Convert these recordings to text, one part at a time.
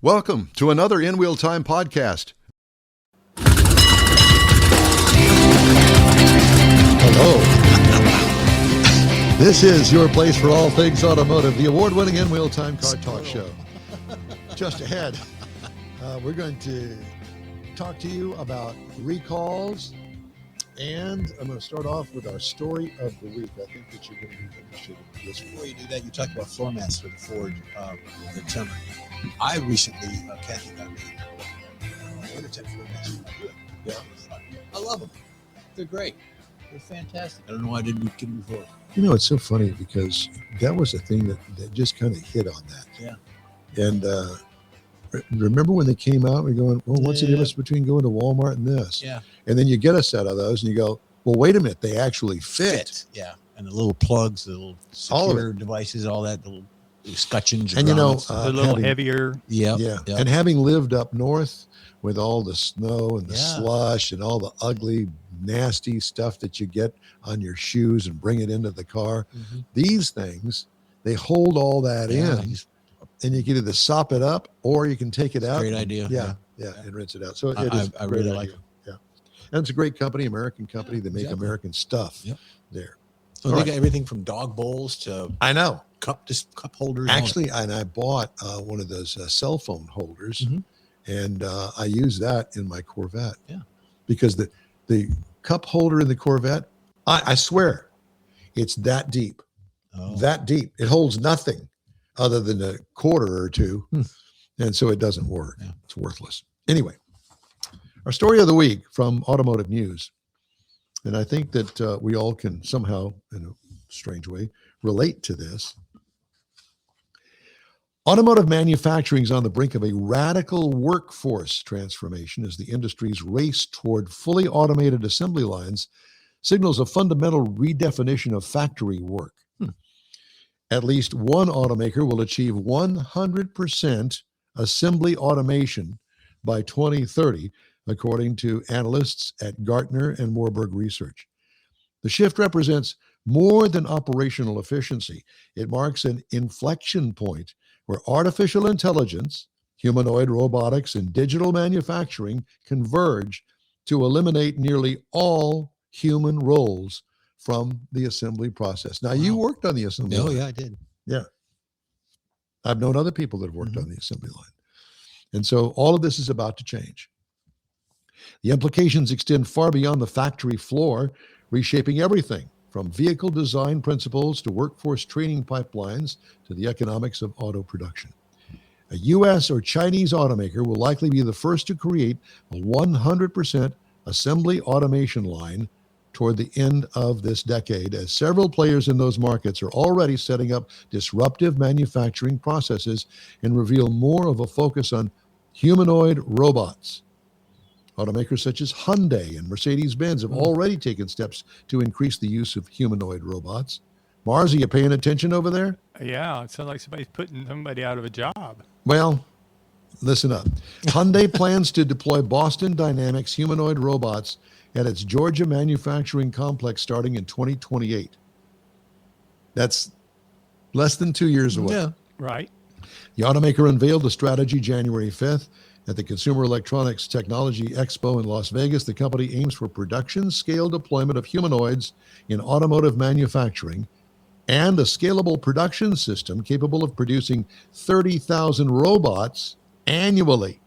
Welcome to another In Wheel Time podcast. Hello. This is your place for all things automotive, the award-winning In Wheel Time Car Talk Show. Just ahead, we're going to talk to you about recalls, and I'm going to start off with our story of the week. I think that you're going to be interested in this. Before you do that, you talked about floor mats for the Ford the Timber. I recently, Kathy got me Wintertime floor mats. Yeah, I love them. They're great. They're fantastic. I don't know why I didn't get them before. You know, it's so funny because that was a thing that just kind of hit on that. Yeah. And remember when they came out, we're going, well, what's the difference between going to Walmart and this? Yeah. And then you get a set of those and you go, well, wait a minute, they actually fit. Yeah. And the little plugs, the little secure devices, all that, the little scutcheons. And you know, a little heavier. Yeah. And having lived up north with all the snow and the slush and all the ugly, nasty stuff that you get on your shoes and bring it into the car, these things, they hold all that in. And you can either sop it up or you can take it out. Great idea. Yeah, and rinse it out. So it is I really like it. Yeah. And it's a great company, American company. They make American stuff there. So they got everything from dog bowls to cup holders. Actually, and I bought one of those cell phone holders, and I use that in my Corvette. Yeah. Because the cup holder in the Corvette, I swear, it's that deep. Oh. That deep. It holds nothing other than a quarter or two. And so it doesn't work. Yeah. It's worthless. Anyway, our story of the week from Automotive News. And I think that we all can somehow, in a strange way, relate to this. Automotive manufacturing is on the brink of a radical workforce transformation as the industry's race toward fully automated assembly lines signals a fundamental redefinition of factory work. At least one automaker will achieve 100% assembly automation by 2030, according to analysts at Gartner and Warburg Research. The shift represents more than operational efficiency. It marks an inflection point where artificial intelligence, humanoid robotics, and digital manufacturing converge to eliminate nearly all human roles from the assembly process. Now, you worked on the assembly line. Oh, yeah, I did. Yeah. I've known other people that have worked on the assembly line. And so all of this is about to change. The implications extend far beyond the factory floor, reshaping everything from vehicle design principles to workforce training pipelines to the economics of auto production. A U.S. or Chinese automaker will likely be the first to create a 100% assembly automation line toward the end of this decade, as several players in those markets are already setting up disruptive manufacturing processes and reveal more of a focus on humanoid robots. Automakers such as Hyundai and Mercedes-Benz have already taken steps to increase the use of humanoid robots. Mars, are you paying attention over there? Yeah, it sounds like somebody's putting somebody out of a job. Well, listen up. Hyundai plans to deploy Boston Dynamics humanoid robots at its Georgia manufacturing complex starting in 2028. That's less than 2 years away. Yeah. Right. The automaker unveiled the strategy January 5th at the Consumer Electronics Technology Expo in Las Vegas. The company aims for production scale deployment of humanoids in automotive manufacturing and a scalable production system capable of producing 30,000 robots annually.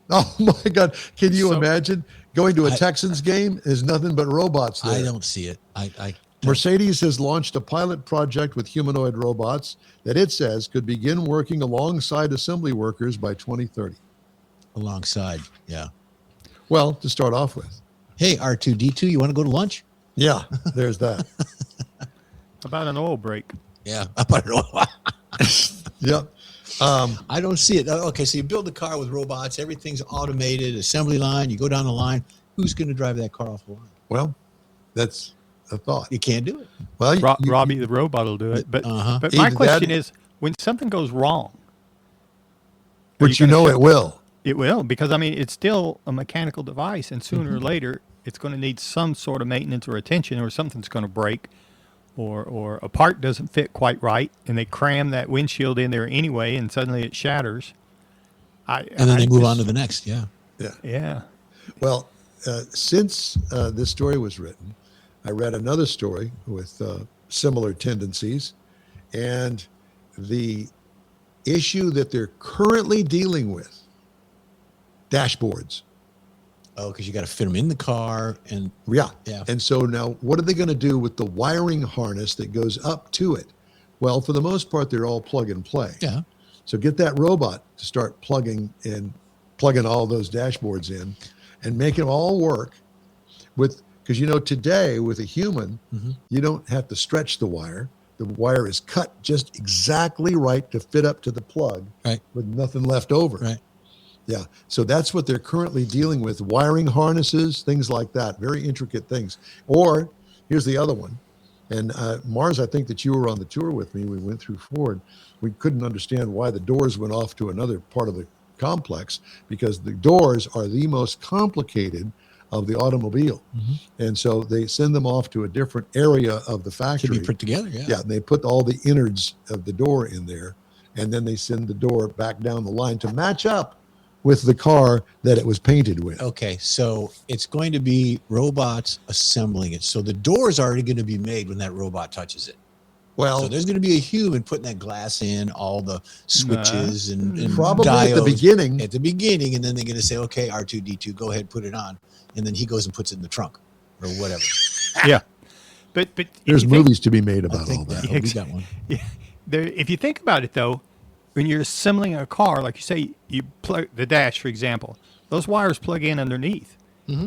Oh my God. Can you imagine going to a Texans game? There's nothing but robots there. I don't see it. Mercedes has launched a pilot project with humanoid robots that it says could begin working alongside assembly workers by 2030. Alongside, yeah. Well, to start off with. Hey, R2-D2, you want to go to lunch? Yeah, there's that. About an oil break. Yeah, about an oil. Yep. I don't see it. Okay, so you build a car with robots, everything's automated, assembly line, you go down the line. Who's going to drive that car off the line? Well, that's a thought. You can't do it. Well, Robbie the robot will do it. But my question is, when something goes wrong, which you know it will. It will, because I mean, it's still a mechanical device, and sooner or later, it's going to need some sort of maintenance or attention, or something's going to break, or a part doesn't fit quite right, and they cram that windshield in there anyway, and suddenly it shatters. And then they move on to the next. Yeah. Yeah. Well, since this story was written, I read another story with similar tendencies, and the issue that they're currently dealing with, dashboards. Oh, because you got to fit them in the car, and Yeah. Yeah. And so now what are they going to do with the wiring harness that goes up to it? Well, for the most part, they're all plug and play. yeah, So get that robot to start plugging all those dashboards in and make them all work with, because today with a human, you don't have to stretch the wire. The wire is cut just exactly right to fit up to the plug right, with nothing left over. right. Yeah. So that's what they're currently dealing with. Wiring harnesses, things like that, very intricate things. Or here's the other one. And Mars, I think that you were on the tour with me. We went through Ford. We couldn't understand why the doors went off to another part of the complex, because the doors are the most complicated of the automobile. And so they send them off to a different area of the To factory. be put together. Yeah. Yeah, and they put all the innards of the door in there, and then they send the door back down the line to match up with the car that it was painted with. Okay, so it's going to be robots assembling it. So the door is already going to be made when that robot touches it. Well, So there's going to be a human putting that glass in, all the switches and probably diodes at the beginning. At the beginning, and then they're going to say, "Okay, R2D2, go ahead, put it on," and then he goes and puts it in the trunk or whatever. Yeah. But if There's you think- movies to be made I about all think that. we got one. Yeah. If you think about it, though, when you're assembling a car, like you say, you plug the dash, for example, those wires plug in underneath.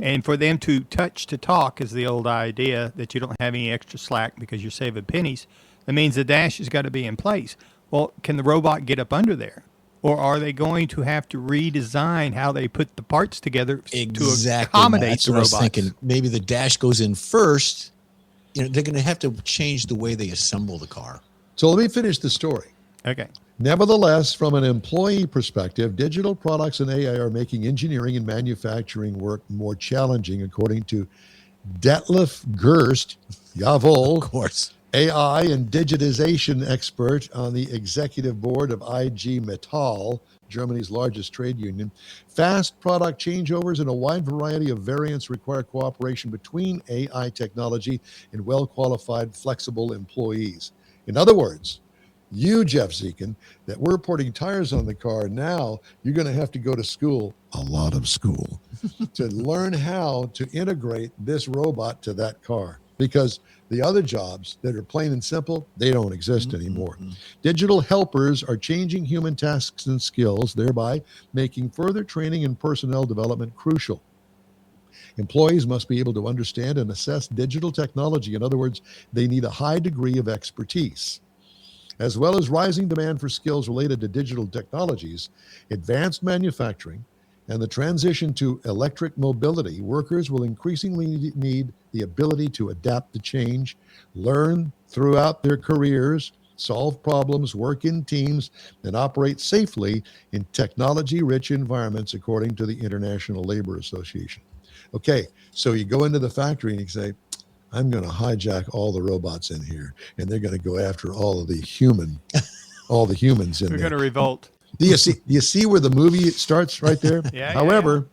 And for them to touch to talk is the old idea that you don't have any extra slack because you're saving pennies. That means the dash has got to be in place. Well, can the robot get up under there? Or are they going to have to redesign how they put the parts together to accommodate That's the what I was robots? thinking. Maybe the dash goes in first. They're going to have to change the way they assemble the car. So let me finish the story. Okay. Nevertheless, from an employee perspective, digital products and AI are making engineering and manufacturing work more challenging, according to Detlef Gerst, jawohl, Of course. AI and digitization expert on the executive board of IG Metall, Germany's largest trade union. Fast product changeovers and a wide variety of variants require cooperation between AI technology and well-qualified, flexible employees. In other words, you, Jeff Zekin, that we're putting tires on the car now, you're going to have to go to school, a lot of school, to learn how to integrate this robot to that car. Because the other jobs that are plain and simple, they don't exist anymore. Digital helpers are changing human tasks and skills, thereby making further training and personnel development crucial. Employees must be able to understand and assess digital technology. In other words, they need a high degree of expertise. As well as rising demand for skills related to digital technologies, advanced manufacturing, and the transition to electric mobility, workers will increasingly need the ability to adapt to change, learn throughout their careers, solve problems, work in teams, and operate safely in technology-rich environments, according to the International Labor Association. Okay, so you go into the factory and you say, I'm going to hijack all the robots in here, and they're going to go after all the humans in We're there. going to revolt. Do you see where the movie starts right there? Yeah, However,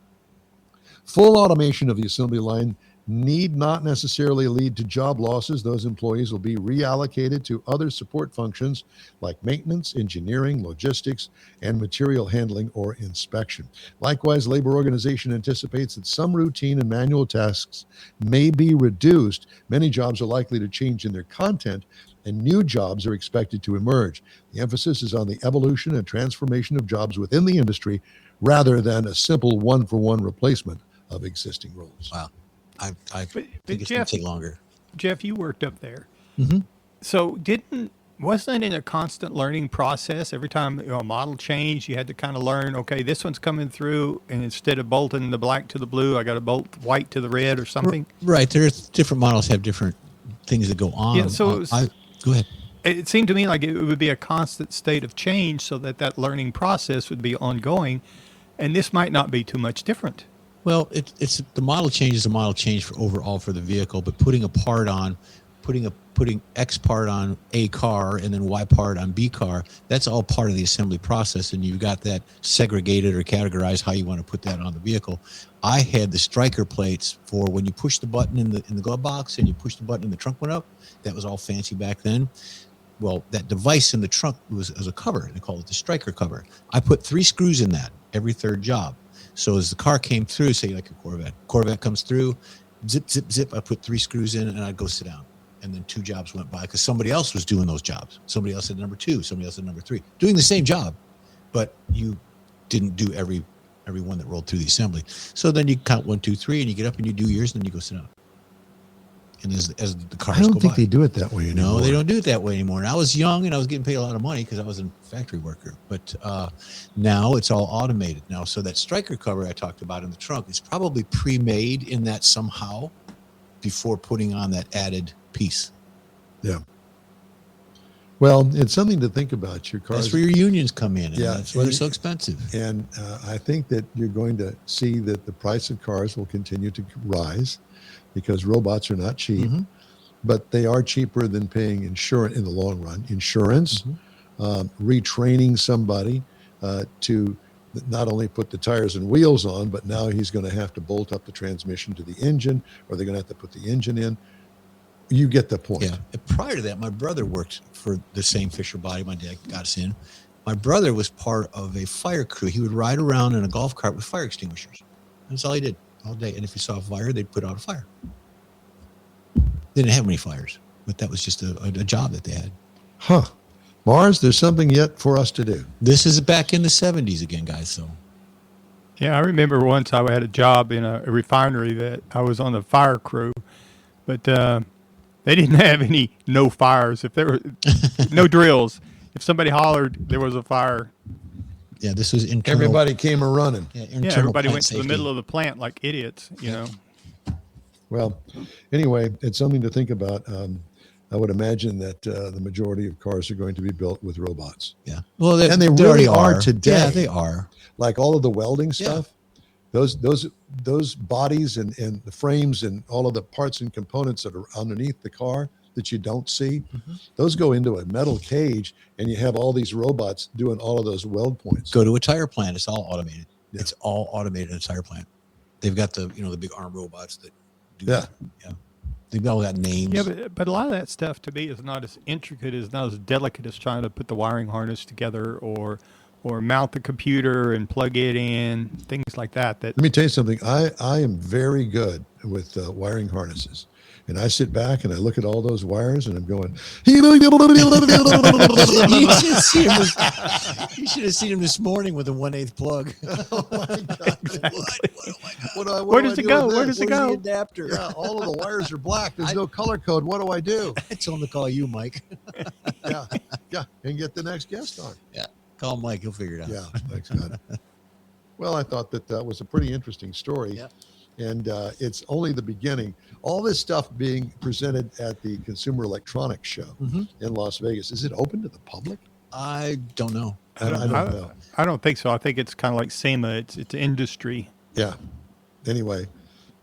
full automation of the assembly line need not necessarily lead to job losses. Those employees will be reallocated to other support functions like maintenance, engineering, logistics, and material handling or inspection. Likewise, labor organization anticipates that some routine and manual tasks may be reduced. Many jobs are likely to change in their content, and new jobs are expected to emerge. The emphasis is on the evolution and transformation of jobs within the industry rather than a simple one-for-one replacement of existing roles. Wow. I But think it's going Jeff, to take longer. Jeff, you worked up there. Mm-hmm. So wasn't it a constant learning process? Every time a model changed, you had to kind of learn, okay, this one's coming through, and instead of bolting the black to the blue, I got to bolt white to the red or something. Right. There's different models have different things that go on. Yeah, so it was- go ahead. It seemed to me like it would be a constant state of change so that learning process would be ongoing, and this might not be too much different. Well, it's the model change is a model change for overall for the vehicle, but putting a part on, putting X part on A car and then Y part on B car. That's all part of the assembly process, and you've got that segregated or categorized how you want to put that on the vehicle. I had the striker plates for when you push the button in the glove box and you push the button and the trunk went up. That was all fancy back then. Well, that device in the trunk was a cover. They call it the striker cover. I put 3 screws in that every third job. So as the car came through, say like a Corvette comes through, zip, zip, zip, I put 3 screws in and I'd go sit down. And then 2 jobs went by because somebody else was doing those jobs. Somebody else had number 2, somebody else had number 3, doing the same job, but you didn't do every one that rolled through the assembly. So then you count 1, 2, 3, and you get up and you do yours, and then you go sit down. And as the cars I don't go think by, they do it that way anymore. no, they don't do it that way anymore. And I was young and I was getting paid a lot of money because I was a factory worker. But now it's all automated now. So that striker cover I talked about in the trunk is probably pre-made in that somehow before putting on that added piece. Yeah. Well, it's something to think about. Your cars. That's where your unions come in. And Yeah, that's why they're so expensive. And I think that you're going to see that the price of cars will continue to rise because robots are not cheap, Mm-hmm. but they are cheaper than paying insurance in the long run. Insurance, retraining somebody to not only put the tires and wheels on, but now he's going to have to bolt up the transmission to the engine, or they're going to have to put the engine in. You get the point. Yeah. And prior to that, my brother worked for the same Fisher body my dad got us in. My brother was part of a fire crew. He would ride around in a golf cart with fire extinguishers. That's all he did all day. And if he saw a fire, they'd put out a fire. They didn't have many fires, but that was just a job that they had. Huh. Mars, there's something yet for us to do. This is back in the 70s again, guys. So Yeah, I remember once I had a job in a refinery that I was on the fire crew, but they didn't have no fires. If there were no drills, if somebody hollered, there was a fire. yeah, this was internal. Everybody came a running. Yeah, Yeah, internal everybody plant went to the safety. middle of the plant like idiots, you know. Well, anyway, it's something to think about. I would imagine that the majority of cars are going to be built with robots. Yeah. Well, And they already really are today. Yeah, they are. Like all of the welding Yeah. stuff, those bodies and the frames and all of the parts and components that are underneath the car that you don't see, those go into a metal cage, and you have all these robots doing all of those weld points. Go to a tire plant. It's all automated. Yeah. It's all automated in a tire plant. They've got the big arm robots that do Yeah. that. Yeah. They've all got names. Yeah, but a lot of that stuff to me is not as intricate, is not as delicate as trying to put the wiring harness together or mount the computer and plug it in, things like that. Let me tell you something. I am very good with wiring harnesses. And I sit back and I look at all those wires and I'm going, You should have seen him this morning with a 1/8 plug. oh my God. Oh my God. Where does it go? Where does it Where's go? the adapter? Yeah, all of the wires are black. There's no color code. What do I do? I told him to call you, Mike. Yeah, and get the next guest on. Yeah. Call Mike. He'll figure it out. Yeah, thanks, God. Well, I thought that was a pretty interesting story. Yeah. And it's only the beginning. All this stuff being presented at the Consumer Electronics Show in Las Vegas. Is it open to the public? I don't know. I don't know. I don't think so. I think it's kind of like SEMA. It's industry. Yeah. Anyway,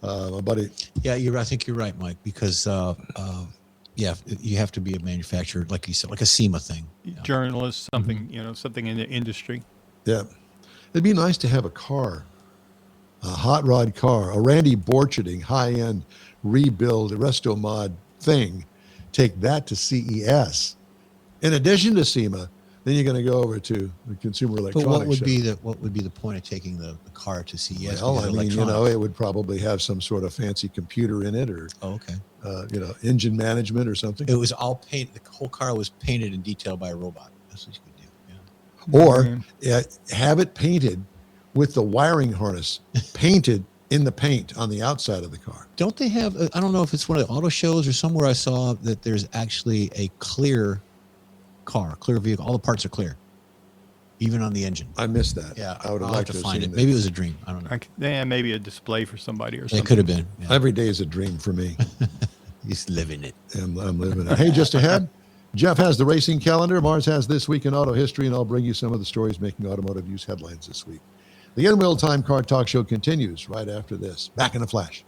my buddy. Yeah, I think you're right, Mike, because yeah, you have to be a manufacturer, like you said, like a SEMA thing. Yeah. Journalist, something, something in the industry. Yeah. It'd be nice to have a car, a hot rod car, a Randy Borcherding high-end rebuild, resto mod thing. Take that to CES. In addition to SEMA, then you're going to go over to the Consumer But Electronics what would be the point of taking the car to CES? Well, because I of mean, electronics? it would probably have some sort of fancy computer in it, or Oh, okay. engine management or something. It was all painted. The whole car was painted in detail by a robot. That's what you could do. Yeah. Or have it painted with the wiring harness painted in the paint on the outside of the car. Don't they have? I don't know if it's one of the auto shows or somewhere I saw that there's actually a clear car, clear vehicle. All the parts are clear, even on the engine. I missed that. Yeah, I would have I'll liked have to have find seen it. that. Maybe it was a dream. I don't know. Yeah, maybe a display for somebody or something. It could have been. Yeah. Every day is a dream for me. He's living it. I'm living it. Hey, just ahead, Jeff has the racing calendar. Mars has This Week in Auto History, and I'll bring you some of the stories making automotive news headlines this week. The In Real Time Car Talk Show continues right after this. Back in a flash.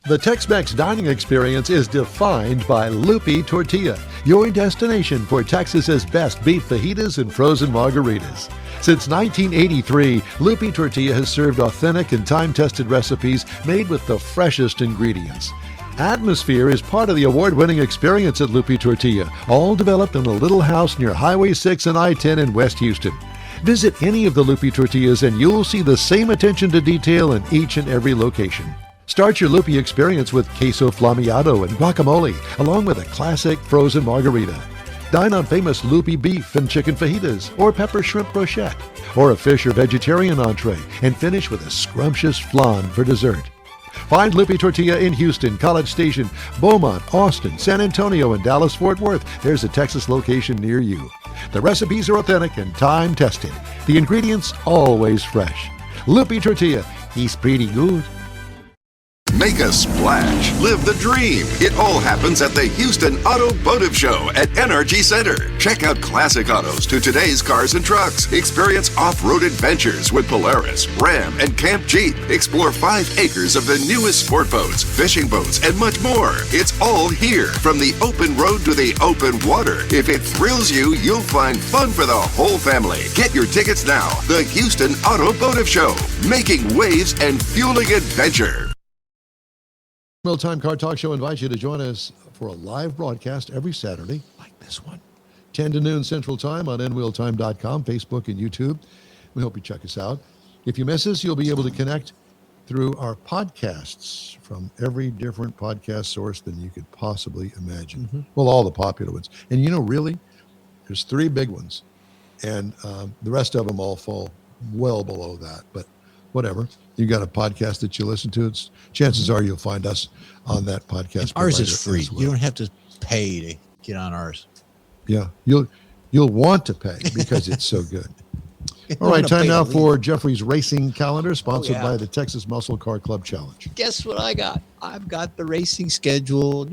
The Tex-Mex dining experience is defined by Lupi Tortilla, your destination for Texas's best beef fajitas and frozen margaritas. Since 1983, Lupi Tortilla has served authentic and time-tested recipes made with the freshest ingredients. Atmosphere is part of the award-winning experience at Lupi Tortilla, all developed in a little house near Highway 6 and I-10 in West Houston. Visit any of the Lupi Tortillas and you'll see the same attention to detail in each and every location. Start your Lupi experience with queso flameado and guacamole, along with a classic frozen margarita. Dine on famous Lupi beef and chicken fajitas, or pepper shrimp brochette, or a fish or vegetarian entree, and finish with a scrumptious flan for dessert. Find Lupi Tortilla in Houston, College Station, Beaumont, Austin, San Antonio, and Dallas-Fort Worth. There's a Texas location near you. The recipes are authentic and time-tested. The ingredients always fresh. Lupi Tortilla, he's pretty good. Make a splash. Live the dream. It all happens at the Houston Automotive Show at NRG Center. Check out classic autos to today's cars and trucks. Experience off-road adventures with Polaris, Ram, and Camp Jeep. Explore 5 acres of the newest sport boats, fishing boats, and much more. It's all here, from the open road to the open water. If it thrills you, you'll find fun for the whole family. Get your tickets now. The Houston Automotive Show. Making waves and fueling adventure. Wheel Time Car Talk Show invites you to join us for a live broadcast every Saturday, like this one, 10 to noon Central Time on nwheeltime.com, Facebook, and YouTube. We hope you check us out. If you miss us, you'll be able to connect through our podcasts from every different podcast source than you could possibly imagine. Mm-hmm. Well, all the popular ones. And really, there's 3 big ones. And the rest of them all fall well below that. But whatever. You got a podcast that you listen to, chances are you'll find us on that podcast. And ours is provider free. as well. You don't have to pay to get on ours. Yeah, you'll want to pay because it's so good. All right, time now for Jeffrey's racing calendar, sponsored by the Texas Muscle Car Club Challenge. Guess what I got? I've got the racing schedule.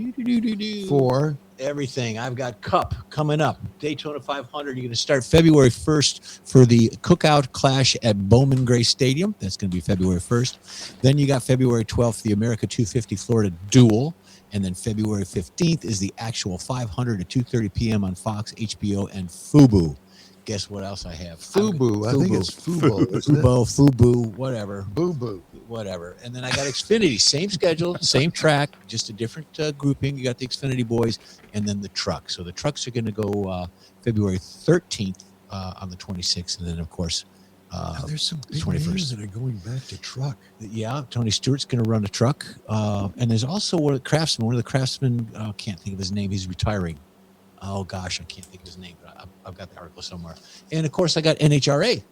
For everything. I've got Cup coming up. Daytona 500. You're going to start February 1st for the Cookout Clash at Bowman Gray Stadium. That's going to be February 1st. Then you got February 12th, the America 250 Florida Duel. And then February 15th is the actual 500 at 2:30 p.m. on Fox, HBO, and Fubu. Guess what else I have? Fubu. I think it's Fubo, isn't it? Fubu, whatever. Boo-boo. Whatever. And then I got Xfinity, same schedule, same track, just a different grouping. You got the Xfinity boys and then the truck. So the trucks are going to go February 13th on the 26th. And then, of course, There's some big 21st. names that are going back to truck. Yeah, Tony Stewart's going to run a truck. And there's also one of the craftsmen, can't think of his name. He's retiring. Oh, gosh, I can't think of his name. But I've got the article somewhere. And, of course, I got NHRA.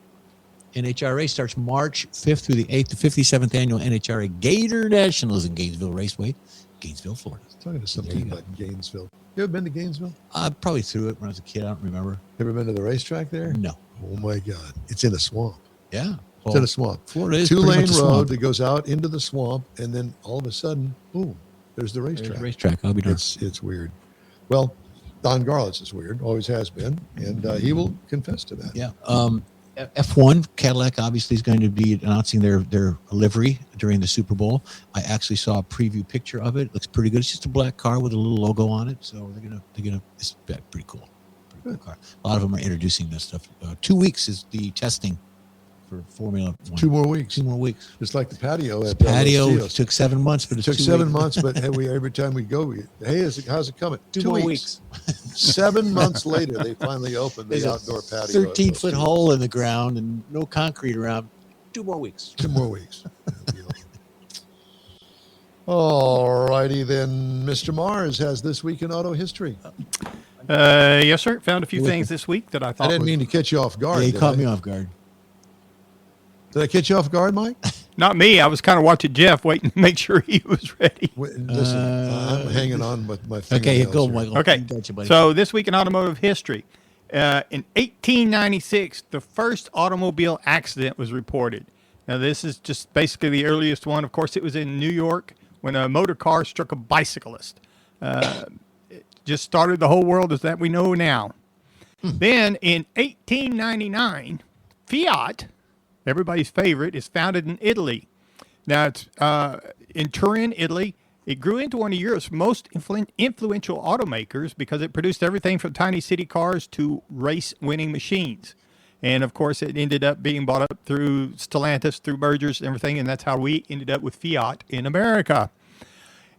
NHRA starts March 5th through the 8th, the 57th annual NHRA Gator Nationals in Gainesville Raceway, Gainesville, Florida. I was talking to somebody about Gainesville. You ever been to Gainesville? I probably threw it when I was a kid. I don't remember. Ever been to the racetrack there? No. Oh, my God. It's in a swamp. Yeah. It's in a swamp. Florida is 2-lane pretty much a road swamp. that goes out into the swamp, and then all of a sudden, boom, there's the racetrack. There's a racetrack. I'll be darned. It's weird. Well, Don Garlitz is weird, always has been, and he will confess to that. Yeah. F1, Cadillac obviously is going to be announcing their livery during the Super Bowl. I actually saw a preview picture of it. It looks pretty good. It's just a black car with a little logo on it. So they're gonna it's pretty cool. Pretty cool car. A lot of them are introducing this stuff. 2 weeks is the testing for Formula 1. 2 more weeks. 2 more weeks. Just like the patio at Patio Los Tios. took 7 months, but It it's took 2 7 weeks. months, but every time we go, how's it coming? 2 more weeks. 7 months later, they finally opened the There's a outdoor patio. at 13-foot Los hole in the ground and no concrete around. 2 more weeks. Tios. 2 more weeks. All righty then. Mr. Mars has This Week in Auto History. Yes, sir. Found a few things this week that I I thought didn't was mean to catch you off guard. Yeah, he did caught I? me off guard. Did I catch you off guard, Mike? not me. I was kind of watching Jeff, waiting to make sure he was ready. Listen, I'm hanging on with my Okay, fingernails go, here. Michael. Okay, You got you, buddy. so this week in automotive history, in 1896, the first automobile accident was reported. Now, this is just basically the earliest one. Of course, it was in New York when a motor car struck a bicyclist. It just started the whole world as that we know now. Then in 1899, Fiat, everybody's favorite, is founded in Italy. Now, it's in Turin, Italy. It grew into one of Europe's most influential automakers because it produced everything from tiny city cars to race-winning machines. And, of course, it ended up being bought up through Stellantis, through mergers and everything, and that's how we ended up with Fiat in America.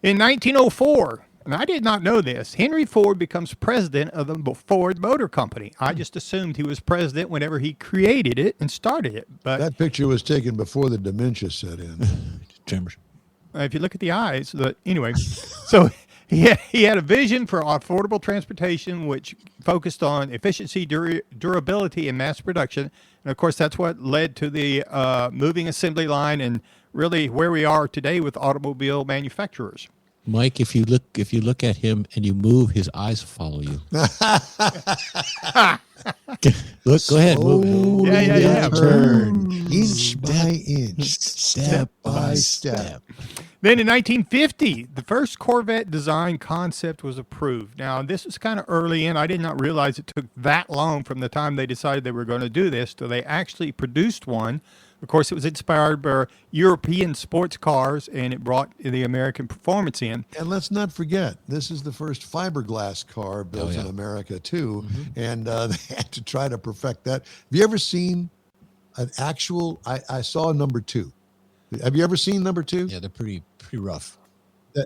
In 1904, and I did not know this, Henry Ford becomes president of the Ford Motor Company. I just assumed he was president whenever he created it and started it. But That picture was taken before the dementia set in. Tremors. if you look at the eyes, but anyway, so he had a vision for affordable transportation, which focused on efficiency, durability, and mass production. And of course, that's what led to the moving assembly line and really where we are today with automobile manufacturers. Mike, if you look at him and you move, his eyes follow you. Look, go ahead, move. Yeah. Turn Inch by inch, step by step. Then in 1950, the first Corvette design concept was approved. Now, this was kind of early in. I did not realize it took that long from the time they decided they were going to do this till they actually produced one. Of course, it was inspired by European sports cars, and it brought the American performance in. And let's not forget, this is the first fiberglass car built in America, too. And they had to try to perfect that. Have you ever seen an actual, I saw number 2. Have you ever seen number 2? Yeah, they're pretty rough.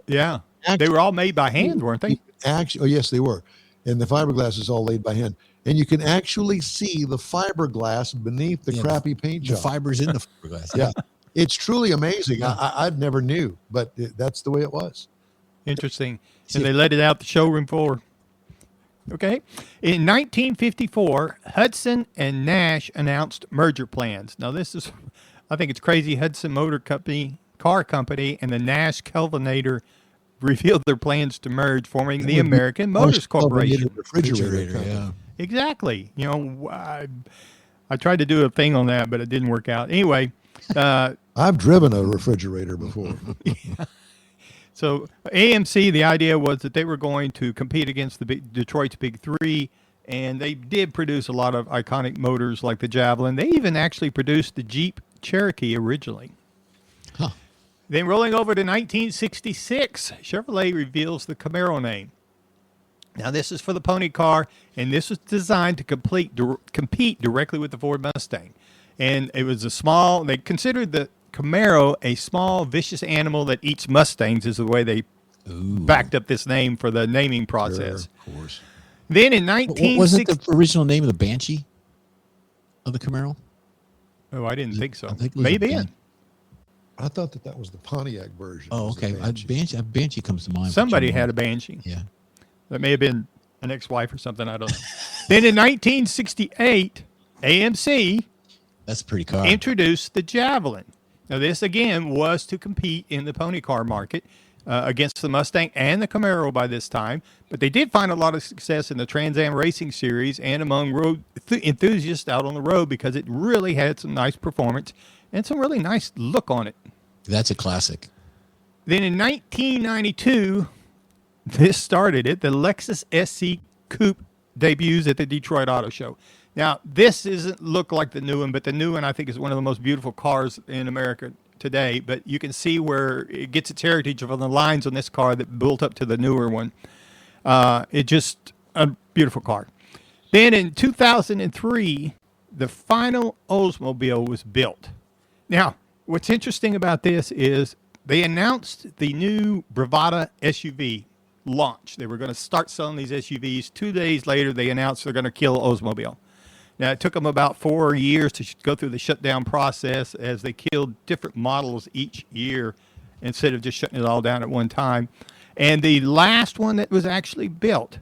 Yeah. They were all made by hand, weren't they? Actually, oh, yes, they were. And the fiberglass is all laid by hand. And you can actually see the fiberglass beneath the crappy paint The job. fibers in the fiberglass. Yeah. It's truly amazing. I never knew, but that's the way it was. Interesting. And they let it out the showroom floor. Okay. In 1954, Hudson and Nash announced merger plans. Now, this is, I think it's crazy. Hudson Motor Company, car company, and the Nash Kelvinator revealed their plans to merge, forming the American Motors Corporation. Refrigerator company. Yeah. Exactly. You know, I tried to do a thing on that, but it didn't work out. Anyway, I've driven a refrigerator before. so AMC, the idea was that they were going to compete against the Detroit's Big Three, and they did produce a lot of iconic motors like the Javelin. They even actually produced the Jeep Cherokee originally. Huh. Then rolling over to 1966, Chevrolet reveals the Camaro name. Now, this is for the pony car, and this was designed to compete directly with the Ford Mustang. And it was they considered the Camaro a small, vicious animal that eats Mustangs, is the way they backed up this name for the naming process. Sure, of course. Then in 1960... Wasn't the original name of the Banshee of the Camaro? Oh, I didn't think so. I think it was Maybe. I thought that was the Pontiac version. Oh, It was the okay. Banshee comes to mind. Somebody had a Banshee. Yeah. That may have been an ex-wife or something. I don't know. Then in 1968, AMC That's a pretty car. introduced the Javelin. Now, this, again, was to compete in the pony car market against the Mustang and the Camaro by this time. But they did find a lot of success in the Trans Am Racing Series and among road enthusiasts out on the road because it really had some nice performance and some really nice look on it. That's a classic. Then in 1992, this started it. The Lexus SC Coupe debuts at the Detroit Auto Show. Now, this doesn't look like the new one, but the new one, I think, is one of the most beautiful cars in America today. But you can see where it gets its heritage from the lines on this car that built up to the newer one. It's just a beautiful car. Then in 2003, the final Oldsmobile was built. Now, what's interesting about this is they announced the new Bravada SUV launch. They were going to start selling these SUVs. 2 days later, they announced they're going to kill Oldsmobile. Now, it took them about 4 years to go through the shutdown process as they killed different models each year instead of just shutting it all down at one time. And the last one that was actually built,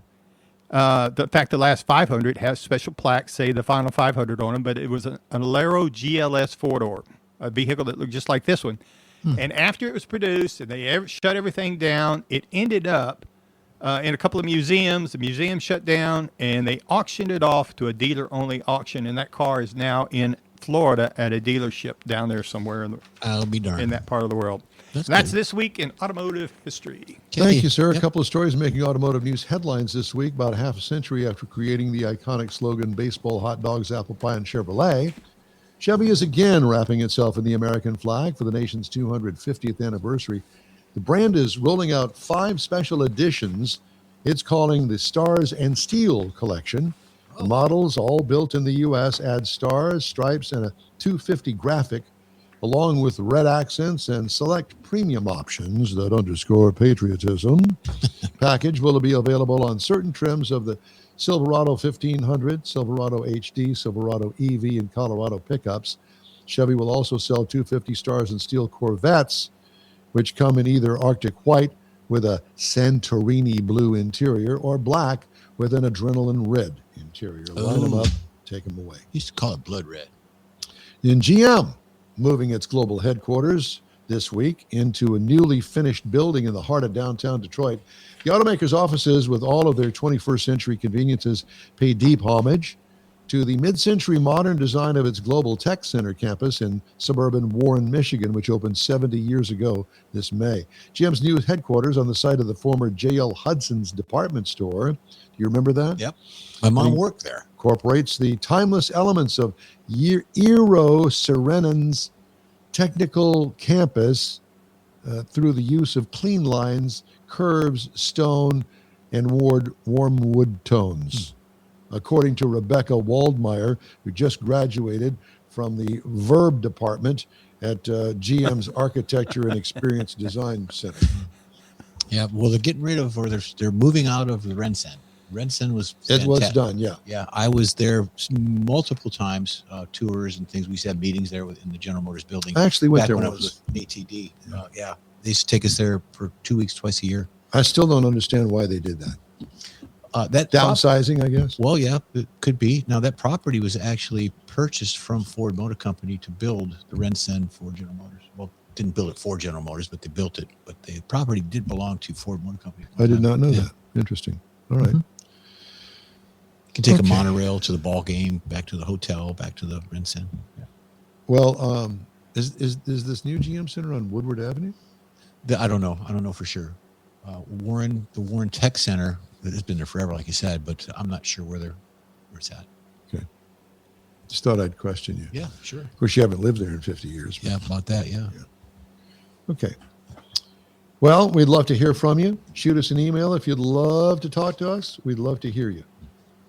in fact, the last 500 has special plaques, say the final 500 on them, but it was an Alero GLS 4-door, a vehicle that looked just like this one. And after it was produced and they shut everything down, it ended up in a couple of museums. The museum shut down, and they auctioned it off to a dealer-only auction, and that car is now in Florida at a dealership down there somewhere I'll be darned. in that part of the world. That's That's good. this week in automotive history. Thank you, sir. Yep. A couple of stories making automotive news headlines this week. About half a century after creating the iconic slogan, baseball, hot dogs, apple pie, and Chevrolet, Chevy is again wrapping itself in the American flag for the nation's 250th anniversary. The brand is rolling out 5 special editions. It's calling the Stars and Steel collection. The models, all built in the U.S., add stars, stripes, and a 250 graphic, along with red accents and select premium options that underscore patriotism. Package will be available on certain trims of the Silverado 1500, Silverado HD, Silverado EV, and Colorado pickups. Chevy will also sell 250 Stars and Steel Corvettes, which come in either Arctic white with a Santorini blue interior or black with an adrenaline red interior. Line them up, take them away. Used to call it blood red. In GM, moving its global headquarters this week into a newly finished building in the heart of downtown Detroit. The automaker's offices, with all of their 21st century conveniences, pay deep homage to the mid-century modern design of its Global Tech Center campus in suburban Warren, Michigan, which opened 70 years ago this May. GM's new headquarters on the site of the former J.L. Hudson's department store. Do you remember that? Yep. My mom worked there. Incorporates the timeless elements of Eero Saarinen technical campus through the use of clean lines, curves, stone, and warm wood tones. According to Rebecca Waldmeyer, who just graduated from the Verb department at GM's Architecture and Experience Design Center. Yeah, well, they're getting rid of, or they're moving out of the Rensen. Rensen was fantastic. It was done, yeah. Yeah, I was there multiple times, tours and things. We used to have meetings there in the General Motors building. I actually went back there when once. I was with ATD. Yeah, they used to take us there for 2 weeks, twice a year. I still don't understand why they did that. That Downsizing, I guess. Well, yeah, it could be. Now, that property was actually purchased from Ford Motor Company to build the Rensen for General Motors. Well, didn't build it for General Motors, but they built it. But the property did belong to Ford Motor Company. I did not know that. Interesting. All right. You can take a monorail to the ball game, back to the hotel, back to the Rensen. Yeah. Well, is this new GM Center on Woodward Avenue? I don't know. I don't know for sure. The Warren Tech Center, it's been there forever, like you said, but I'm not sure where it's at. Okay. Just thought I'd question you. Yeah, sure. Of course, you haven't lived there in 50 years. Yeah, about that, yeah. Okay. Well, we'd love to hear from you. Shoot us an email if you'd love to talk to us. We'd love to hear you.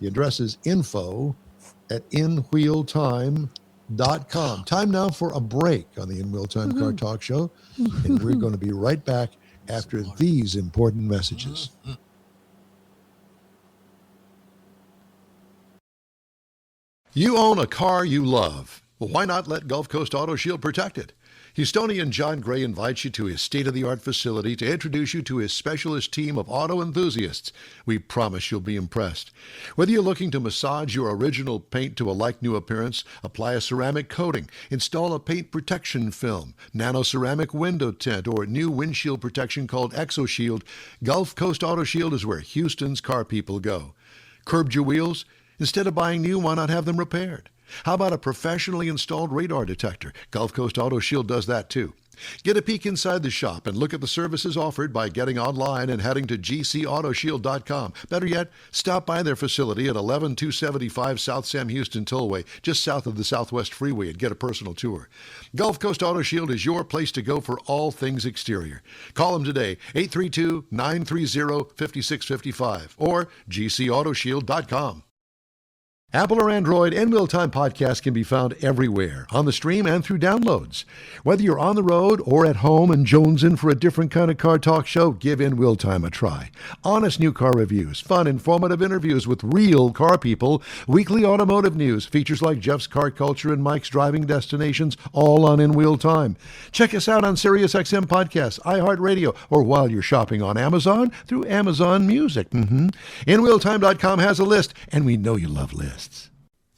The address is info@inwheeltime.com. Time now for a break on the In Wheel Time Car Talk Show. And we're going to be right back after these important messages. You own a car you love. Well, why not let Gulf Coast Auto Shield protect it? Houstonian John Gray invites you to his state-of-the-art facility to introduce you to his specialist team of auto enthusiasts. We promise you'll be impressed. Whether you're looking to massage your original paint to a like-new appearance, apply a ceramic coating, install a paint protection film, nano-ceramic window tint, or new windshield protection called ExoShield, Gulf Coast Auto Shield is where Houston's car people go. Curbed your wheels? Instead of buying new, why not have them repaired? How about a professionally installed radar detector? Gulf Coast Auto Shield does that too. Get a peek inside the shop and look at the services offered by getting online and heading to gcautoshield.com. Better yet, stop by their facility at 11275 South Sam Houston Tollway, just south of the Southwest Freeway, and get a personal tour. Gulf Coast Auto Shield is your place to go for all things exterior. Call them today, 832-930-5655 or gcautoshield.com. Apple or Android, In Wheel Time podcast can be found everywhere, on the stream and through downloads. Whether you're on the road or at home and jonesing for a different kind of car talk show, give In Wheel Time a try. Honest new car reviews, fun, informative interviews with real car people, weekly automotive news, features like Jeff's Car Culture and Mike's Driving Destinations, all on In Wheel Time. Check us out on SiriusXM Podcasts, iHeartRadio, or while you're shopping on Amazon, through Amazon Music. InWheelTime.com has a list, and we know you love lists.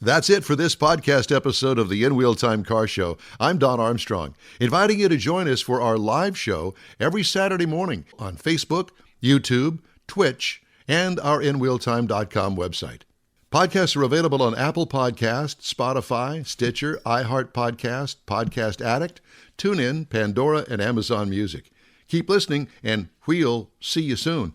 That's it for this podcast episode of the In Wheel Time Car Show. I'm Don Armstrong, inviting you to join us for our live show every Saturday morning on Facebook, YouTube, Twitch, and our InWheelTime.com website. Podcasts are available on Apple Podcasts, Spotify, Stitcher, iHeart Podcast, Podcast Addict, TuneIn, Pandora, and Amazon Music. Keep listening, and we'll see you soon.